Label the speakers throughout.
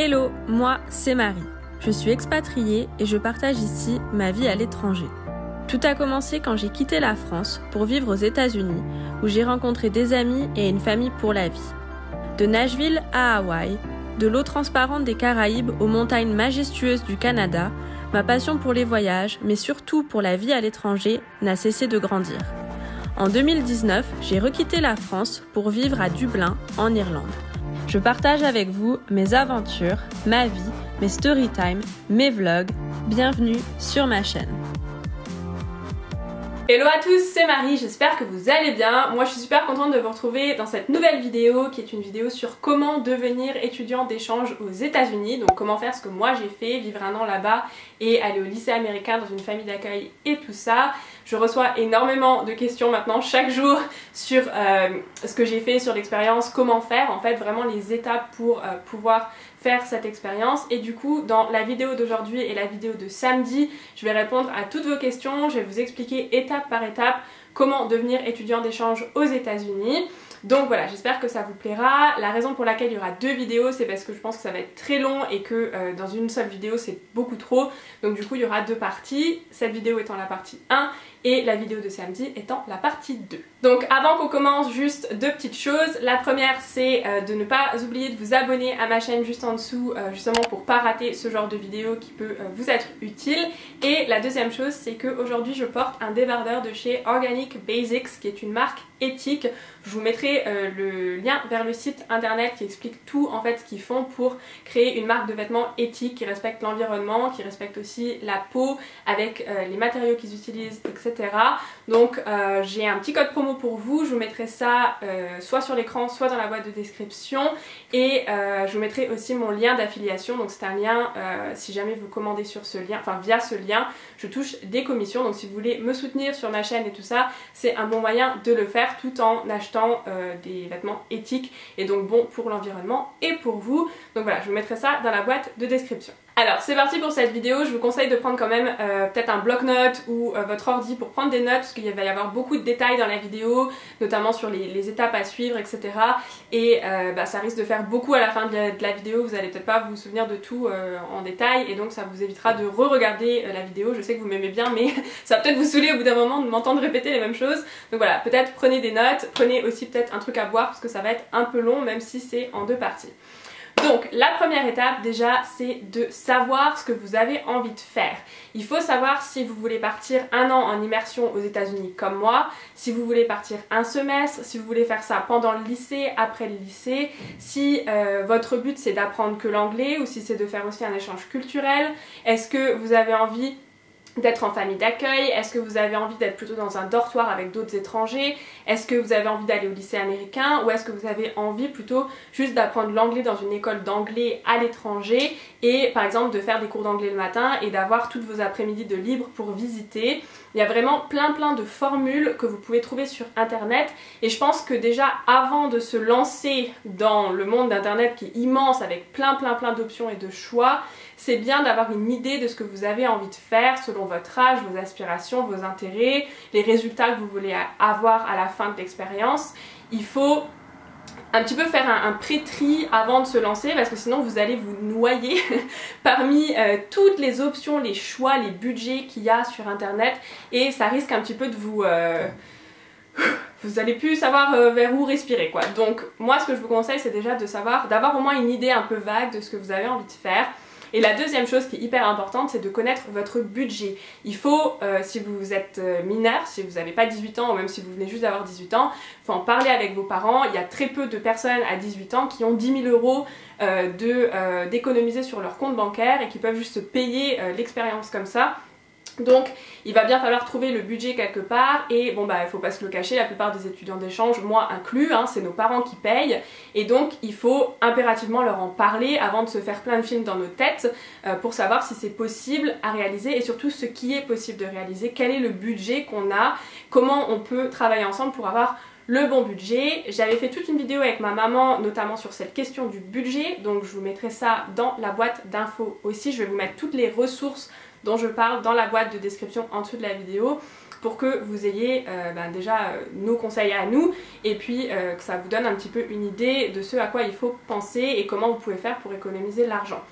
Speaker 1: Hello, moi c'est Marie. Je suis expatriée et je partage ici ma vie à l'étranger. Tout a commencé quand j'ai quitté la France pour vivre aux États-Unis, où j'ai rencontré des amis et une famille pour la vie. De Nashville à Hawaï, de l'eau transparente des Caraïbes aux montagnes majestueuses du Canada, ma passion pour les voyages, mais surtout pour la vie à l'étranger, n'a cessé de grandir. En 2019, j'ai requitté la France pour vivre à Dublin, en Irlande. Je partage avec vous mes aventures, ma vie, mes storytime, mes vlogs. Bienvenue sur ma chaîne.
Speaker 2: Hello à tous, c'est Marie, j'espère que vous allez bien. Moi je suis super contente de vous retrouver dans cette nouvelle vidéo qui est une vidéo sur comment devenir étudiant d'échange aux États-Unis. Donc comment faire ce que moi j'ai fait, vivre un an là-bas et aller au lycée américain dans une famille d'accueil et tout ça. Je reçois énormément de questions maintenant chaque jour sur ce que j'ai fait, sur l'expérience, comment faire, en fait vraiment les étapes pour pouvoir faire cette expérience. Et du coup dans la vidéo d'aujourd'hui et la vidéo de samedi, je vais répondre à toutes vos questions, je vais vous expliquer étape par étape comment devenir étudiant d'échange aux États-Unis. Donc voilà, j'espère que ça vous plaira. La raison pour laquelle il y aura deux vidéos, c'est parce que je pense que ça va être très long et que dans une seule vidéo c'est beaucoup trop. Donc du coup il y aura deux parties, cette vidéo étant la partie 1 et la vidéo de samedi étant la partie 2. Donc avant qu'on commence, juste deux petites choses. La première c'est de ne pas oublier de vous abonner à ma chaîne juste en dessous, justement pour pas rater ce genre de vidéo qui peut vous être utile. Et la deuxième chose c'est qu'aujourd'hui je porte un débardeur de chez Organic Basics qui est une marque éthique. Je vous mettrai le lien vers le site internet qui explique tout en fait ce qu'ils font pour créer une marque de vêtements éthique qui respecte l'environnement, qui respecte aussi la peau avec les matériaux qu'ils utilisent, etc. Donc j'ai un petit code promo pour vous, je vous mettrai ça soit sur l'écran, soit dans la boîte de description et je vous mettrai aussi mon lien d'affiliation. Donc c'est un lien, si jamais vous commandez sur ce lien, enfin via ce lien, je touche des commissions. Donc si vous voulez me soutenir sur ma chaîne et tout ça, c'est un bon moyen de le faire tout en achetant des vêtements éthiques et donc bon pour l'environnement et pour vous. Donc voilà, je vous mettrai ça dans la boîte de description. Alors c'est parti pour cette vidéo, je vous conseille de prendre quand même peut-être un bloc-notes ou votre ordi pour prendre des notes parce qu'il va y avoir beaucoup de détails dans la vidéo, notamment sur les étapes à suivre, etc. Et ça risque de faire beaucoup à la fin de la vidéo, vous allez peut-être pas vous souvenir de tout en détail et donc ça vous évitera de re-regarder la vidéo. Je sais que vous m'aimez bien mais ça va peut-être vous saouler au bout d'un moment de m'entendre répéter les mêmes choses. Donc voilà, peut-être prenez des notes, prenez aussi peut-être un truc à boire parce que ça va être un peu long même si c'est en deux parties. Donc la première étape déjà c'est de savoir ce que vous avez envie de faire. Il faut savoir si vous voulez partir un an en immersion aux États-Unis comme moi, si vous voulez partir un semestre, si vous voulez faire ça pendant le lycée, après le lycée, si votre but c'est d'apprendre que l'anglais ou si c'est de faire aussi un échange culturel. Est-ce que vous avez envie d'être en famille d'accueil? Est-ce que vous avez envie d'être plutôt dans un dortoir avec d'autres étrangers? Est-ce que vous avez envie d'aller au lycée américain? Ou est-ce que vous avez envie plutôt juste d'apprendre l'anglais dans une école d'anglais à l'étranger et par exemple de faire des cours d'anglais le matin et d'avoir toutes vos après-midi de libre pour visiter? Il y a vraiment plein de formules que vous pouvez trouver sur internet et je pense que déjà avant de se lancer dans le monde d'internet qui est immense avec plein d'options et de choix, c'est bien d'avoir une idée de ce que vous avez envie de faire selon votre âge, vos aspirations, vos intérêts, les résultats que vous voulez avoir à la fin de l'expérience. Il faut un petit peu faire un pré-tri avant de se lancer parce que sinon vous allez vous noyer parmi toutes les options, les choix, les budgets qu'il y a sur internet et ça risque un petit peu de vous... vous allez plus savoir vers où respirer quoi. Donc moi ce que je vous conseille c'est déjà d'avoir au moins une idée un peu vague de ce que vous avez envie de faire. Et la deuxième chose qui est hyper importante, c'est de connaître votre budget. Il faut, si vous êtes mineur, si vous n'avez pas 18 ans ou même si vous venez juste d'avoir 18 ans, il faut en parler avec vos parents. Il y a très peu de personnes à 18 ans qui ont 10 000 € d'économiser sur leur compte bancaire et qui peuvent juste se payer l'expérience comme ça. Donc il va bien falloir trouver le budget quelque part et bon il faut pas se le cacher, la plupart des étudiants d'échange, moi inclus, c'est nos parents qui payent et donc il faut impérativement leur en parler avant de se faire plein de films dans nos têtes pour savoir si c'est possible à réaliser et surtout ce qui est possible de réaliser, quel est le budget qu'on a, comment on peut travailler ensemble pour avoir le bon budget. J'avais fait toute une vidéo avec ma maman notamment sur cette question du budget, donc je vous mettrai ça dans la boîte d'infos aussi. Je vais vous mettre toutes les ressources dont je parle dans la boîte de description en dessous de la vidéo, pour que vous ayez déjà nos conseils à nous et puis que ça vous donne un petit peu une idée de ce à quoi il faut penser et comment vous pouvez faire pour économiser l'argent.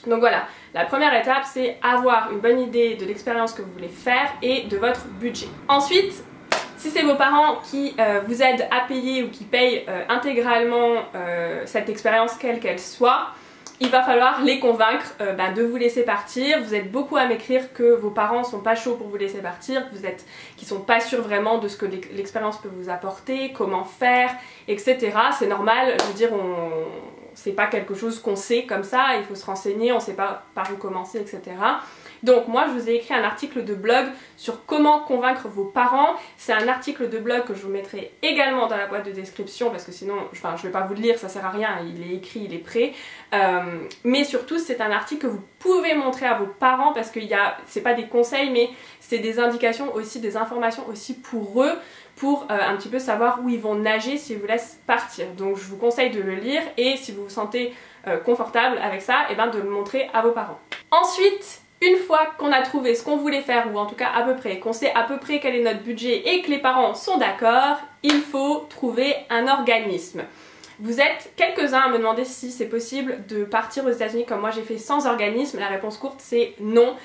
Speaker 2: Donc voilà, la première étape c'est avoir une bonne idée de l'expérience que vous voulez faire et de votre budget. Ensuite, si c'est vos parents qui vous aident à payer ou qui payent intégralement cette expérience quelle qu'elle soit, il va falloir les convaincre de vous laisser partir. Vous êtes beaucoup à m'écrire que vos parents sont pas chauds pour vous laisser partir, qu'ils sont pas sûrs vraiment de ce que l'expérience peut vous apporter, comment faire, etc. C'est normal, je veux dire, c'est pas quelque chose qu'on sait comme ça, il faut se renseigner, on sait pas par où commencer, etc. Donc moi je vous ai écrit un article de blog sur comment convaincre vos parents. C'est un article de blog que je vous mettrai également dans la boîte de description parce que sinon je vais pas vous le lire, ça sert à rien, il est écrit, il est prêt. Mais surtout c'est un article que vous pouvez montrer à vos parents parce que c'est pas des conseils mais c'est des indications aussi, des informations aussi pour eux, pour un petit peu savoir où ils vont nager s'ils vous laissent partir. Donc je vous conseille de le lire et si vous vous sentez confortable avec ça, de le montrer à vos parents. Ensuite, une fois qu'on a trouvé ce qu'on voulait faire, ou en tout cas à peu près, qu'on sait à peu près quel est notre budget et que les parents sont d'accord, il faut trouver un organisme. Vous êtes quelques-uns à me demander si c'est possible de partir aux États-Unis comme moi j'ai fait sans organisme. La réponse courte c'est non.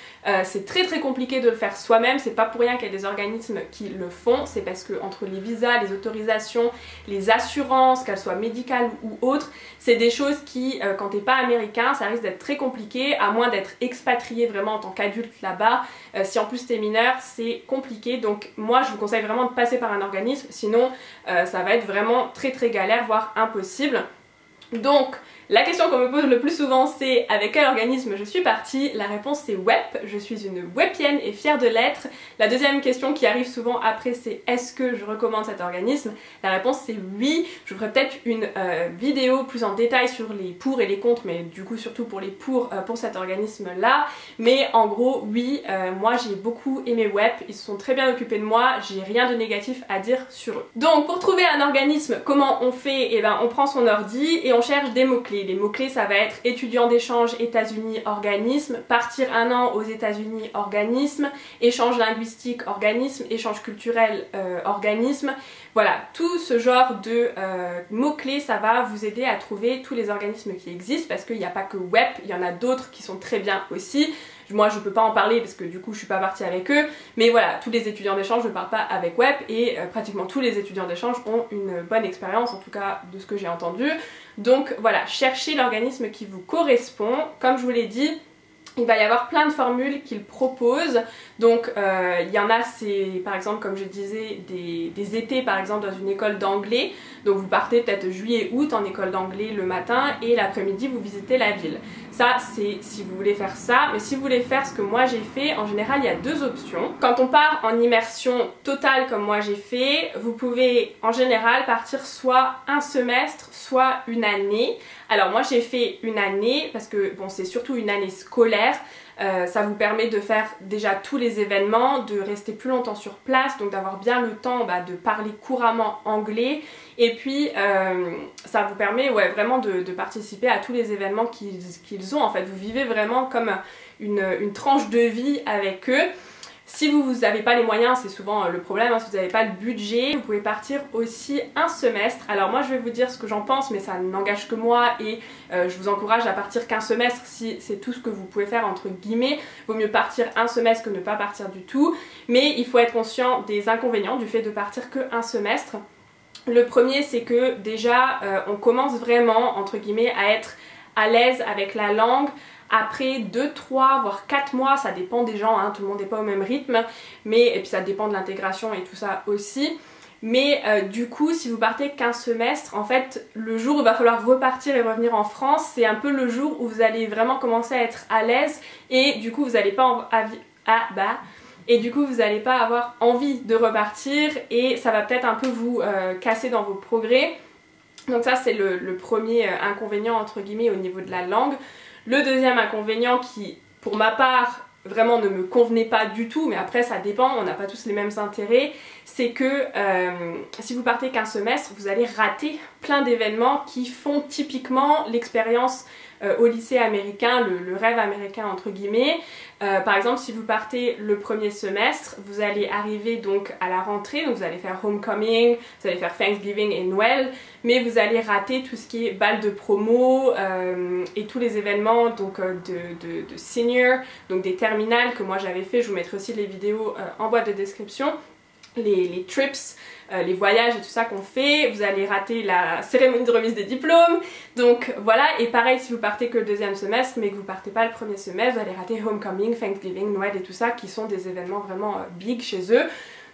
Speaker 2: C'est très compliqué de le faire soi-même. C'est pas pour rien qu'il y a des organismes qui le font. C'est parce que entre les visas, les autorisations, les assurances, qu'elles soient médicales ou autres, c'est des choses qui, quand t'es pas américain, ça risque d'être très compliqué, à moins d'être expatrié vraiment en tant qu'adulte là-bas. Si en plus t'es mineur, c'est compliqué. Donc moi je vous conseille vraiment de passer par un organisme. Sinon ça va être vraiment très galère, voire impossible. Donc la question qu'on me pose le plus souvent c'est avec quel organisme je suis partie. La réponse c'est WEP, je suis une WEPienne et fière de l'être. La deuxième question qui arrive souvent après c'est est-ce que je recommande cet organisme. La réponse c'est oui. Je ferai peut-être une vidéo plus en détail sur les pour et les contre, mais du coup surtout pour les pour cet organisme là. Mais en gros oui, moi j'ai beaucoup aimé WEP, ils se sont très bien occupés de moi, j'ai rien de négatif à dire sur eux. Donc pour trouver un organisme, comment on fait? On prend son ordi et on cherche des mots-clés. Les mots-clés ça va être étudiant d'échange États-Unis organisme, partir 1 an aux États-Unis organisme, échange linguistique organisme, échange culturel organisme. Voilà, tout ce genre de mots-clés ça va vous aider à trouver tous les organismes qui existent parce qu'il n'y a pas que WEP, il y en a d'autres qui sont très bien aussi. Moi je peux pas en parler parce que du coup je suis pas partie avec eux, mais voilà, tous les étudiants d'échange ne parlent pas avec WEP et pratiquement tous les étudiants d'échange ont une bonne expérience, en tout cas de ce que j'ai entendu. Donc voilà, cherchez l'organisme qui vous correspond. Comme je vous l'ai dit, il va y avoir plein de formules qu'ils proposent. Donc il y en a, c'est par exemple comme je disais des étés par exemple dans une école d'anglais. Donc vous partez peut-être juillet-août en école d'anglais le matin et l'après-midi vous visitez la ville. Ça c'est si vous voulez faire ça, mais si vous voulez faire ce que moi j'ai fait, en général il y a deux options. Quand on part en immersion totale comme moi j'ai fait, vous pouvez en général partir soit un semestre, soit une année. Alors moi j'ai fait une année parce que bon c'est surtout une année scolaire. Ça vous permet de faire déjà tous les événements, de rester plus longtemps sur place, donc d'avoir bien le temps de parler couramment anglais. Et puis ça vous permet vraiment de participer à tous les événements qu'ils ont. En fait, vous vivez vraiment comme une tranche de vie avec eux. Si vous n'avez pas les moyens, c'est souvent le problème, si vous n'avez pas le budget, vous pouvez partir aussi un semestre. Alors moi je vais vous dire ce que j'en pense, mais ça n'engage que moi et je vous encourage à partir qu'un semestre si c'est tout ce que vous pouvez faire entre guillemets. Vaut mieux partir un semestre que ne pas partir du tout, mais il faut être conscient des inconvénients du fait de partir qu'un semestre. Le premier c'est que déjà on commence vraiment entre guillemets à être à l'aise avec la langue. Après 2, 3, voire 4 mois, ça dépend des gens, tout le monde n'est pas au même rythme, et puis ça dépend de l'intégration et tout ça aussi. Mais du coup, si vous partez qu'un semestre, en fait, le jour où il va falloir repartir et revenir en France, c'est un peu le jour où vous allez vraiment commencer à être à l'aise et du coup, vous n'allez pas vous n'allez pas avoir envie de repartir et ça va peut-être un peu vous casser dans vos progrès. Donc ça, c'est le premier inconvénient entre guillemets au niveau de la langue. Le deuxième inconvénient qui, pour ma part, vraiment ne me convenait pas du tout, mais après ça dépend, on n'a pas tous les mêmes intérêts, c'est que si vous partez qu'un semestre, vous allez rater plein d'événements qui font typiquement l'expérience au lycée américain, le rêve américain entre guillemets. Par exemple, si vous partez le premier semestre, vous allez arriver donc à la rentrée, donc vous allez faire homecoming, vous allez faire Thanksgiving et Noël, mais vous allez rater tout ce qui est bal de promo et tous les événements donc de senior, donc des terminales que moi j'avais fait. Je vous mettrai aussi les vidéos en boîte de description. Les trips, les voyages et tout ça qu'on fait, vous allez rater la cérémonie de remise des diplômes, donc voilà. Et pareil, si vous partez que le deuxième semestre mais que vous partez pas le premier semestre, vous allez rater homecoming, Thanksgiving, Noël et tout ça qui sont des événements vraiment big chez eux,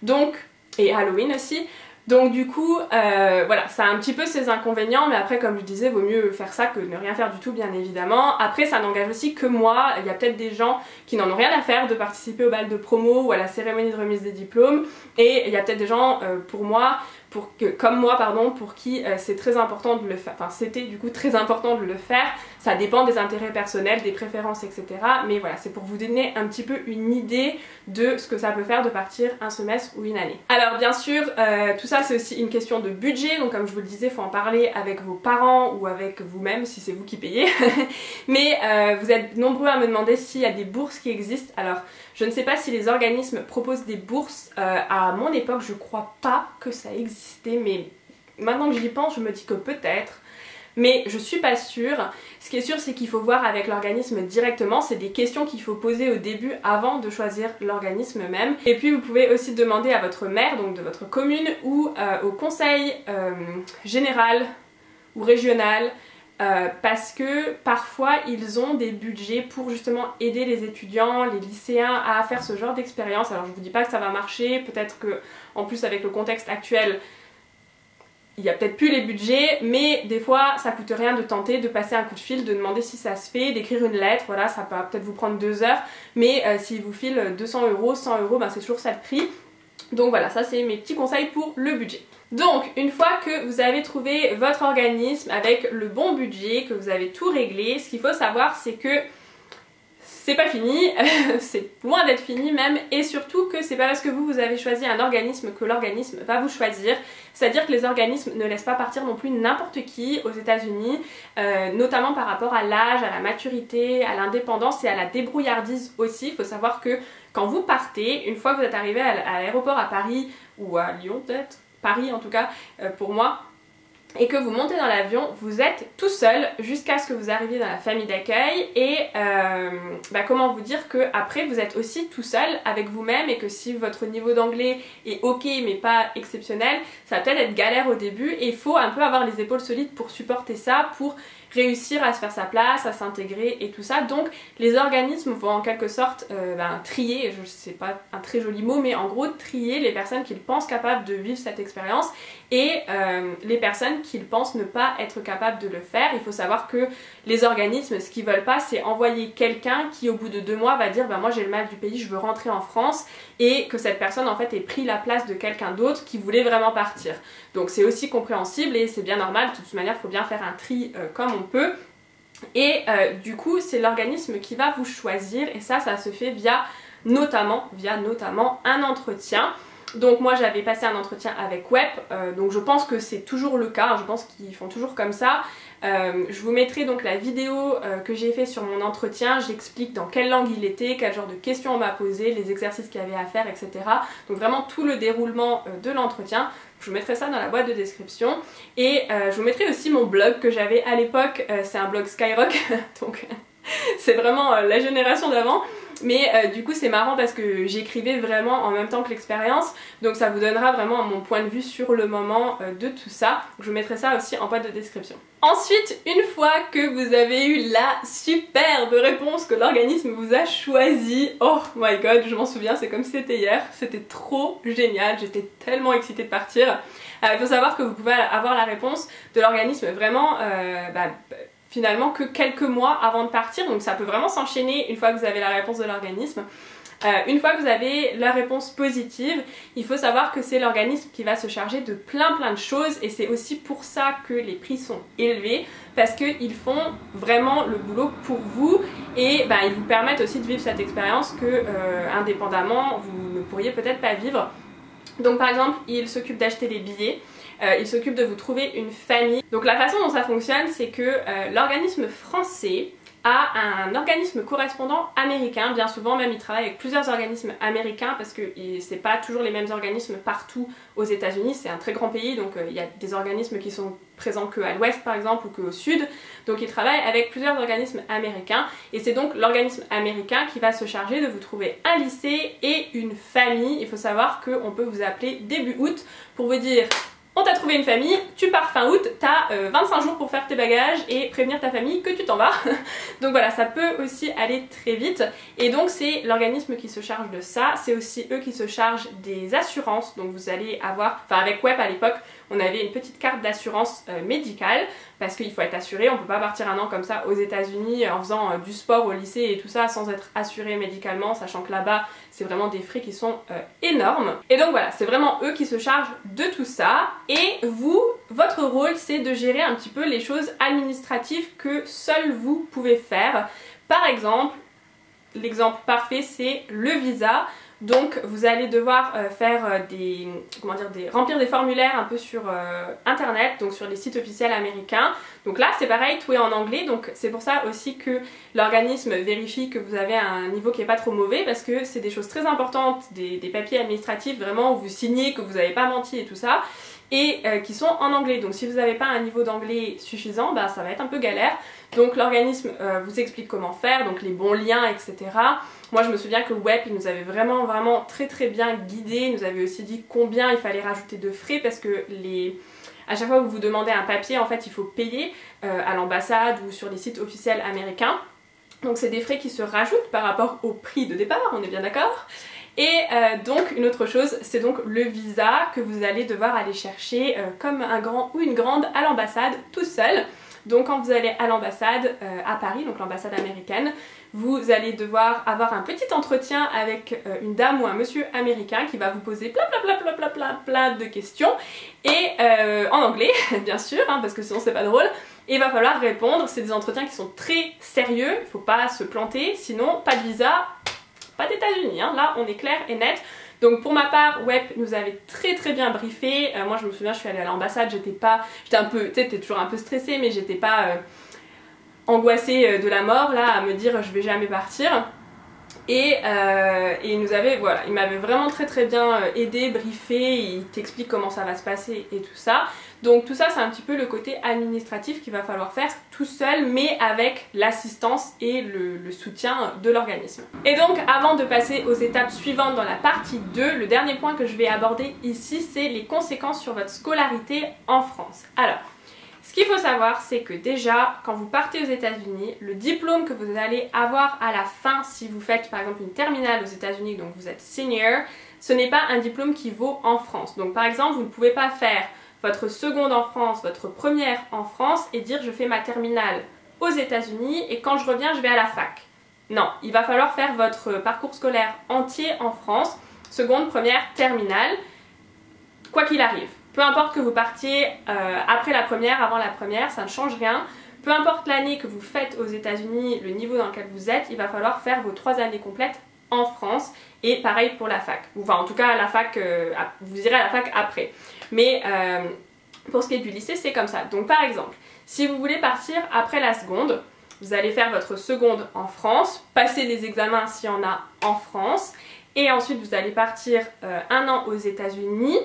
Speaker 2: donc, et Halloween aussi. Donc du coup, voilà, ça a un petit peu ses inconvénients, mais après comme je disais, vaut mieux faire ça que ne rien faire du tout bien évidemment. Après ça n'engage aussi que moi, il y a peut-être des gens qui n'en ont rien à faire de participer au bal de promo ou à la cérémonie de remise des diplômes, et il y a peut-être des gens comme moi, pour qui c'est très important de le faire, enfin c'était du coup très important de le faire. Ça dépend des intérêts personnels, des préférences, etc. Mais voilà, c'est pour vous donner un petit peu une idée de ce que ça peut faire de partir un semestre ou une année. Alors bien sûr, tout ça c'est aussi une question de budget, donc comme je vous le disais, il faut en parler avec vos parents ou avec vous-même si c'est vous qui payez. Mais vous êtes nombreux à me demander s'il y a des bourses qui existent. Alors je ne sais pas si les organismes proposent des bourses. À mon époque, je crois pas que ça existait, mais maintenant que j'y pense, je me dis que peut-être. Mais je suis pas sûre. Ce qui est sûr, c'est qu'il faut voir avec l'organisme directement. C'est des questions qu'il faut poser au début avant de choisir l'organisme même. Et puis vous pouvez aussi demander à votre maire, donc de votre commune, ou au conseil général ou régional, parce que parfois ils ont des budgets pour justement aider les étudiants, les lycéens à faire ce genre d'expérience. Alors je vous dis pas que ça va marcher, peut-être que en plus avec le contexte actuel il n'y a peut-être plus les budgets, mais des fois ça coûte rien de tenter, de passer un coup de fil, de demander si ça se fait, d'écrire une lettre. Voilà, ça peut peut-être vous prendre 2 heures, mais s'ils vous filent 200 €, 100 €, ben c'est toujours ça le prix. Donc voilà, ça c'est mes petits conseils pour le budget. Donc une fois que vous avez trouvé votre organisme avec le bon budget, que vous avez tout réglé, ce qu'il faut savoir c'est que c'est pas fini, c'est loin d'être fini même, et surtout que c'est pas parce que vous avez choisi un organisme que l'organisme va vous choisir. C'est-à-dire que les organismes ne laissent pas partir non plus n'importe qui aux États-Unis, notamment par rapport à l'âge, à la maturité, à l'indépendance et à la débrouillardise aussi. Il faut savoir que quand vous partez, une fois que vous êtes arrivé à l'aéroport à Paris, ou à Lyon peut-être, Paris en tout cas pour moi, et que vous montez dans l'avion, vous êtes tout seul jusqu'à ce que vous arriviez dans la famille d'accueil. Et comment vous dire que après vous êtes aussi tout seul avec vous-même, et que si votre niveau d'anglais est ok mais pas exceptionnel, ça va peut-être être galère au début, et il faut un peu avoir les épaules solides pour supporter ça, pour réussir à se faire sa place, à s'intégrer et tout ça. Donc les organismes vont en quelque sorte trier, je sais pas un très joli mot, mais en gros trier les personnes qu'ils pensent capables de vivre cette expérience et les personnes qu'ils pensent ne pas être capables de le faire. Il faut savoir que les organismes, ce qu'ils veulent pas, c'est envoyer quelqu'un qui au bout de 2 mois va dire moi j'ai le mal du pays, je veux rentrer en France, et que cette personne en fait ait pris la place de quelqu'un d'autre qui voulait vraiment partir. Donc c'est aussi compréhensible et c'est bien normal. De toute manière il faut bien faire un tri comme on peut, et du coup c'est l'organisme qui va vous choisir, et ça se fait via notamment un entretien. Donc moi j'avais passé un entretien avec WEP, donc je pense que c'est toujours le cas, je pense qu'ils font toujours comme ça. Je vous mettrai donc la vidéo que j'ai fait sur mon entretien, j'explique dans quelle langue il était, quel genre de questions on m'a posé, les exercices qu'il y avait à faire, etc. Donc vraiment tout le déroulement de l'entretien. Je vous mettrai ça dans la boîte de description, et je vous mettrai aussi mon blog que j'avais à l'époque, c'est un blog Skyrock, donc c'est vraiment la génération d'avant. Mais du coup c'est marrant parce que j'écrivais vraiment en même temps que l'expérience, donc ça vous donnera vraiment mon point de vue sur le moment de tout ça. Je vous mettrai ça aussi en boîte de description. Ensuite, une fois que vous avez eu la superbe réponse, que l'organisme vous a choisi, oh my god, je m'en souviens, c'est comme si c'était hier, c'était trop génial, j'étais tellement excitée de partir. Il faut savoir que vous pouvez avoir la réponse de l'organisme vraiment finalement que quelques mois avant de partir, donc ça peut vraiment s'enchaîner une fois que vous avez la réponse de l'organisme. Une fois que vous avez la réponse positive, il faut savoir que c'est l'organisme qui va se charger de plein de choses, et c'est aussi pour ça que les prix sont élevés, parce qu'ils font vraiment le boulot pour vous, et ils vous permettent aussi de vivre cette expérience que indépendamment vous ne pourriez peut-être pas vivre. Donc par exemple, ils s'occupent d'acheter les billets, il s'occupe de vous trouver une famille. Donc la façon dont ça fonctionne, c'est que l'organisme français a un organisme correspondant américain. Bien souvent même il travaille avec plusieurs organismes américains parce que c'est pas toujours les mêmes organismes partout aux États-Unis, c'est un très grand pays, donc il y a des organismes qui sont présents qu'à l'ouest par exemple ou qu'au sud, donc il travaille avec plusieurs organismes américains et c'est donc l'organisme américain qui va se charger de vous trouver un lycée et une famille. Il faut savoir qu'on peut vous appeler début août pour vous dire: on t'a trouvé une famille, tu pars fin août, t'as 25 jours pour faire tes bagages et prévenir ta famille que tu t'en vas. Donc voilà, ça peut aussi aller très vite. Et donc c'est l'organisme qui se charge de ça. C'est aussi eux qui se chargent des assurances. Donc vous allez avoir, enfin avec WEP à l'époque, on avait une petite carte d'assurance médicale parce qu'il faut être assuré, on peut pas partir un an comme ça aux États-Unis en faisant du sport au lycée et tout ça sans être assuré médicalement, sachant que là-bas c'est vraiment des frais qui sont énormes. Et donc voilà, c'est vraiment eux qui se chargent de tout ça et vous, votre rôle c'est de gérer un petit peu les choses administratives que seuls vous pouvez faire. Par exemple, l'exemple parfait c'est le visa. Donc vous allez devoir faire remplir des formulaires un peu sur internet, donc sur les sites officiels américains. Donc là c'est pareil, tout est en anglais, donc c'est pour ça aussi que l'organisme vérifie que vous avez un niveau qui est pas trop mauvais, parce que c'est des choses très importantes, des papiers administratifs vraiment où vous signez que vous n'avez pas menti et tout ça, et qui sont en anglais. Donc si vous n'avez pas un niveau d'anglais suffisant, bah, ça va être un peu galère. Donc l'organisme vous explique comment faire, donc les bons liens, etc. Moi je me souviens que WEP il nous avait vraiment très bien guidé, il nous avait aussi dit combien il fallait rajouter de frais parce que à chaque fois que vous demandez un papier en fait il faut payer à l'ambassade ou sur les sites officiels américains. Donc c'est des frais qui se rajoutent par rapport au prix de départ, on est bien d'accord? Et donc une autre chose, c'est donc le visa que vous allez devoir aller chercher comme un grand ou une grande à l'ambassade tout seul. Donc quand vous allez à l'ambassade à Paris, donc l'ambassade américaine, vous allez devoir avoir un petit entretien avec une dame ou un monsieur américain qui va vous poser plein de questions et en anglais bien sûr, hein, parce que sinon c'est pas drôle. Et il va falloir répondre, c'est des entretiens qui sont très sérieux, il faut pas se planter, sinon pas de visa, pas d'États-Unis, hein. Là on est clair et net. Donc pour ma part, WEP nous avait très bien briefé. Moi je me souviens, je suis allée à l'ambassade, j'étais un peu, tu sais, t'es toujours un peu stressée, mais j'étais pas angoissée de la mort là, à me dire je vais jamais partir. Et il nous avait, voilà, il m'avait vraiment très bien aidé, briefé, il t'explique comment ça va se passer et tout ça. Donc tout ça c'est un petit peu le côté administratif qu'il va falloir faire tout seul, mais avec l'assistance et le soutien de l'organisme. Et donc avant de passer aux étapes suivantes dans la partie 2, le dernier point que je vais aborder ici c'est les conséquences sur votre scolarité en France. Alors, ce qu'il faut savoir, c'est que déjà, quand vous partez aux États-Unis, le diplôme que vous allez avoir à la fin, si vous faites par exemple une terminale aux États-Unis, donc vous êtes senior, ce n'est pas un diplôme qui vaut en France. Donc par exemple, vous ne pouvez pas faire votre seconde en France, votre première en France et dire je fais ma terminale aux États-Unis et quand je reviens, je vais à la fac. Non, il va falloir faire votre parcours scolaire entier en France, seconde, première, terminale, quoi qu'il arrive. Peu importe que vous partiez après la première, avant la première, ça ne change rien. Peu importe l'année que vous faites aux États-Unis, le niveau dans lequel vous êtes, il va falloir faire vos 3 années complètes en France. Et pareil pour la fac. Enfin en tout cas la fac, vous irez à la fac après. Mais pour ce qui est du lycée, c'est comme ça. Donc par exemple, si vous voulez partir après la seconde, vous allez faire votre seconde en France, passer les examens s'il y en a en France, et ensuite vous allez partir un an aux États-Unis.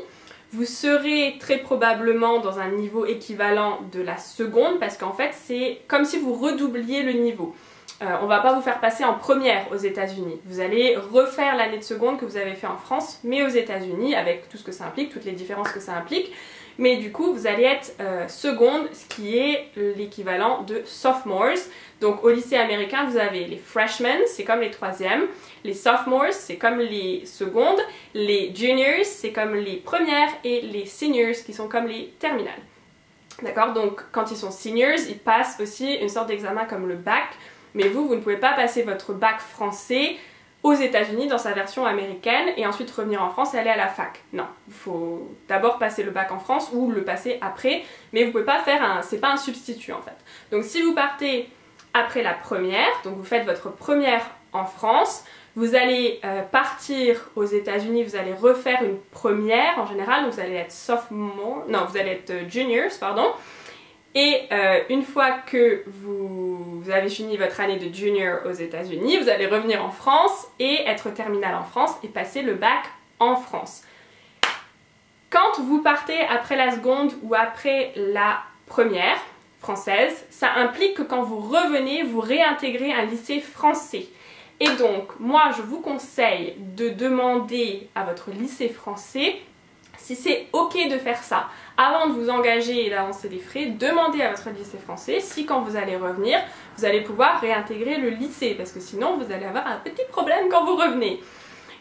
Speaker 2: Vous serez très probablement dans un niveau équivalent de la seconde parce qu'en fait c'est comme si vous redoubliez le niveau. On va pas vous faire passer en première aux États-Unis. Vous allez refaire l'année de seconde que vous avez fait en France, mais aux États-Unis avec tout ce que ça implique, toutes les différences que ça implique. Mais du coup vous allez être seconde, ce qui est l'équivalent de sophomores. Donc au lycée américain vous avez les freshmen, c'est comme les troisièmes, les sophomores c'est comme les secondes, les juniors c'est comme les premières et les seniors qui sont comme les terminales. D'accord, donc quand ils sont seniors ils passent aussi une sorte d'examen comme le bac, mais vous ne pouvez pas passer votre bac français aux États-Unis dans sa version américaine et ensuite revenir en France et aller à la fac. Non, il faut d'abord passer le bac en France ou le passer après, mais vous pouvez pas faire c'est pas un substitut en fait. Donc si vous partez après la première, donc vous faites votre première en France. Vous allez partir aux États-Unis, vous allez refaire une première en général, donc vous allez être sophomore, non, vous allez être juniors, pardon. Et une fois que vous avez fini votre année de junior aux États-Unis, vous allez revenir en France et être terminale en France et passer le bac en France. Quand vous partez après la seconde ou après la première française, ça implique que quand vous revenez, vous réintégrez un lycée français. Et donc, moi, je vous conseille de demander à votre lycée français si c'est ok de faire ça. Avant de vous engager et d'avancer les frais, demandez à votre lycée français si quand vous allez revenir, vous allez pouvoir réintégrer le lycée, parce que sinon, vous allez avoir un petit problème quand vous revenez.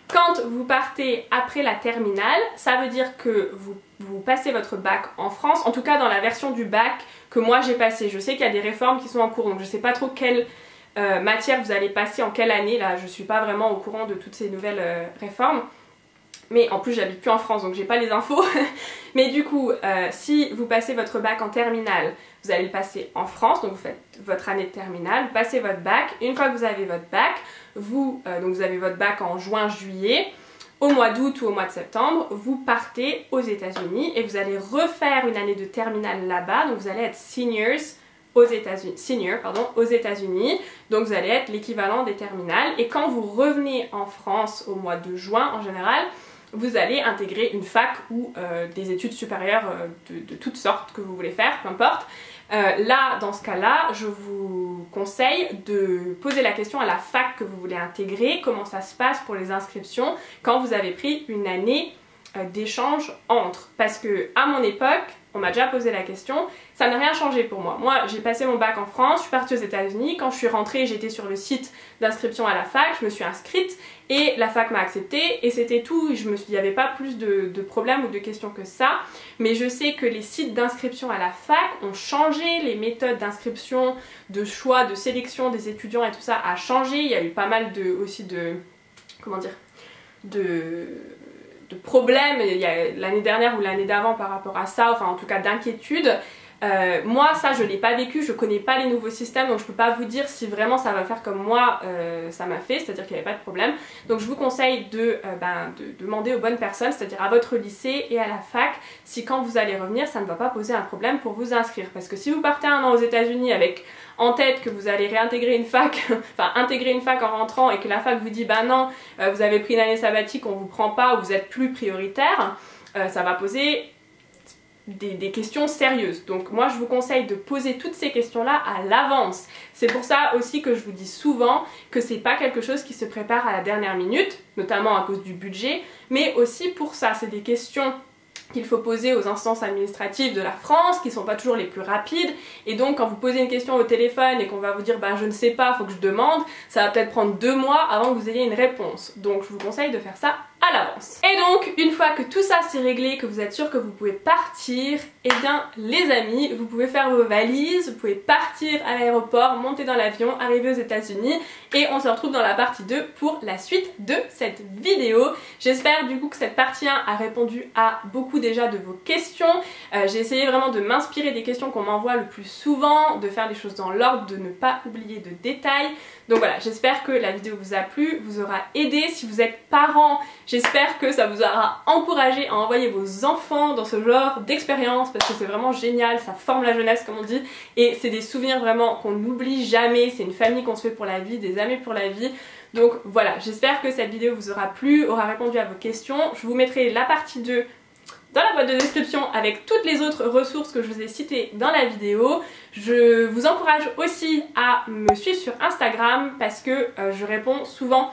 Speaker 2: Quand vous partez après la terminale, ça veut dire que vous passez votre bac en France, en tout cas dans la version du bac que moi j'ai passé. Je sais qu'il y a des réformes qui sont en cours, donc je ne sais pas trop quelle matière vous allez passer en quelle année. Là, je ne suis pas vraiment au courant de toutes ces nouvelles réformes. Mais en plus, j'habite plus en France, donc j'ai pas les infos. Mais du coup, si vous passez votre bac en terminale, vous allez le passer en France, donc vous faites votre année de terminale, vous passez votre bac. Une fois que vous avez votre bac, donc vous avez votre bac en juin-juillet, au mois d'août ou au mois de septembre, vous partez aux États-Unis et vous allez refaire une année de terminale là-bas, donc vous allez être senior aux États-Unis, donc vous allez être l'équivalent des terminales. Et quand vous revenez en France au mois de juin en général, vous allez intégrer une fac ou des études supérieures de toutes sortes que vous voulez faire, peu importe. Là, dans ce cas-là, je vous conseille de poser la question à la fac que vous voulez intégrer, comment ça se passe pour les inscriptions quand vous avez pris une année d'échange entre. Parce que à mon époque, on m'a déjà posé la question, ça n'a rien changé pour moi. Moi, j'ai passé mon bac en France, je suis partie aux États-Unis. Quand je suis rentrée, j'étais sur le site d'inscription à la fac, je me suis inscrite et la fac m'a acceptée et c'était tout. Il n'y avait pas plus de problèmes ou de questions que ça. Mais je sais que les sites d'inscription à la fac ont changé, les méthodes d'inscription, de choix, de sélection des étudiants et tout ça a changé. Il y a eu pas mal de problèmes l'année dernière ou l'année d'avant par rapport à ça, enfin en tout cas d'inquiétudes. Moi ça je l'ai pas vécu, je connais pas les nouveaux systèmes, donc je peux pas vous dire si vraiment ça va faire comme moi ça m'a fait, c'est-à-dire qu'il n'y avait pas de problème. Donc je vous conseille de demander aux bonnes personnes, c'est-à-dire à votre lycée et à la fac, si quand vous allez revenir ça ne va pas poser un problème pour vous inscrire. Parce que si vous partez un an aux États-Unis avec en tête que vous allez réintégrer une fac, enfin intégrer une fac en rentrant et que la fac vous dit bah non, vous avez pris une année sabbatique, on vous prend pas ou vous êtes plus prioritaire, ça va poser des questions sérieuses. Donc moi je vous conseille de poser toutes ces questions-là à l'avance. C'est pour ça aussi que je vous dis souvent que c'est pas quelque chose qui se prépare à la dernière minute, notamment à cause du budget, mais aussi pour ça, c'est des questions qu'il faut poser aux instances administratives de la France, qui sont pas toujours les plus rapides, et donc quand vous posez une question au téléphone et qu'on va vous dire bah je ne sais pas, faut que je demande, ça va peut-être prendre 2 mois avant que vous ayez une réponse. Donc je vous conseille de faire ça à l'avance. Et donc une fois que tout ça c'est réglé, que vous êtes sûr que vous pouvez partir, et bien les amis, vous pouvez faire vos valises, vous pouvez partir à l'aéroport, monter dans l'avion, arriver aux États-Unis, et on se retrouve dans la partie 2 pour la suite de cette vidéo. J'espère du coup que cette partie 1 a répondu à beaucoup déjà de vos questions. J'ai essayé vraiment de m'inspirer des questions qu'on m'envoie le plus souvent, de faire les choses dans l'ordre, de ne pas oublier de détails. Donc voilà, j'espère que la vidéo vous a plu, vous aura aidé. Si vous êtes parents, j'espère que ça vous aura encouragé à envoyer vos enfants dans ce genre d'expérience parce que c'est vraiment génial, ça forme la jeunesse comme on dit et c'est des souvenirs vraiment qu'on n'oublie jamais, c'est une famille qu'on se fait pour la vie, des amis pour la vie. Donc voilà, j'espère que cette vidéo vous aura plu, aura répondu à vos questions. Je vous mettrai la partie 2 dans la boîte de description avec toutes les autres ressources que je vous ai citées dans la vidéo. Je vous encourage aussi à me suivre sur Instagram parce que je réponds souvent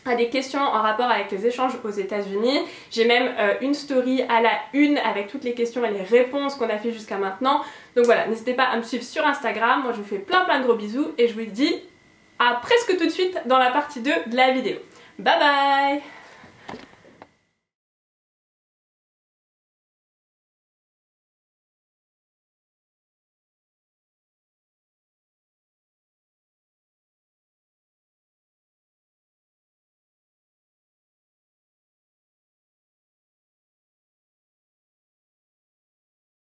Speaker 2: à des questions en rapport avec les échanges aux États-Unis. J'ai même une story à la une avec toutes les questions et les réponses qu'on a fait jusqu'à maintenant. Donc voilà, n'hésitez pas à me suivre sur Instagram. Moi je vous fais plein de gros bisous et je vous dis à presque tout de suite dans la partie 2 de la vidéo. Bye bye!